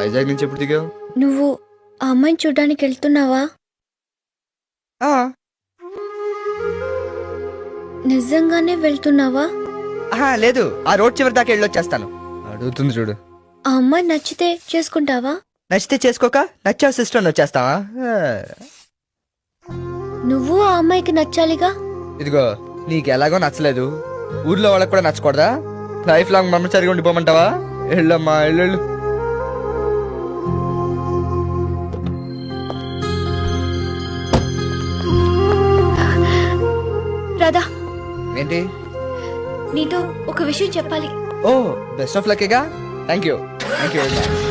వైజాగ్ నుంచి ఎప్పుడు దిగావు? నువ్వు ఆ అమ్మాయిని చూడ్డానికి వెళ్తున్నావా? నిజంగానే వెళ్తున్నావా? లేదు, ఆ రోడ్ చివరి దాకా వెళ్ళొచ్చేస్తాను. అడుగుతుంది చూడు. ఆ అమ్మాయి నచ్చితే చేసుకుంటావా? నచ్చితే చేసుకోక, నచ్చావు సిస్టర్ అని వచ్చేస్తావా? నువ్వు ఆ అమ్మాయికి నచ్చాలిగా. ఇదిగో, నీకు ఎలాగో నచ్చలేదు, ఊర్లో వాళ్ళకి కూడా నచ్చకూడదా? లైఫ్ లాంగ్ బ్రహ్మచారిగా ఉండిపోమంటావా? వెళ్ళమ్మా, వెళ్ళు. రాధా, ఏంటి? నీతో ఒక విషయం చెప్పాలి. ఓ, బెస్ట్ ఆఫ్ లక్గా. Thank you very much.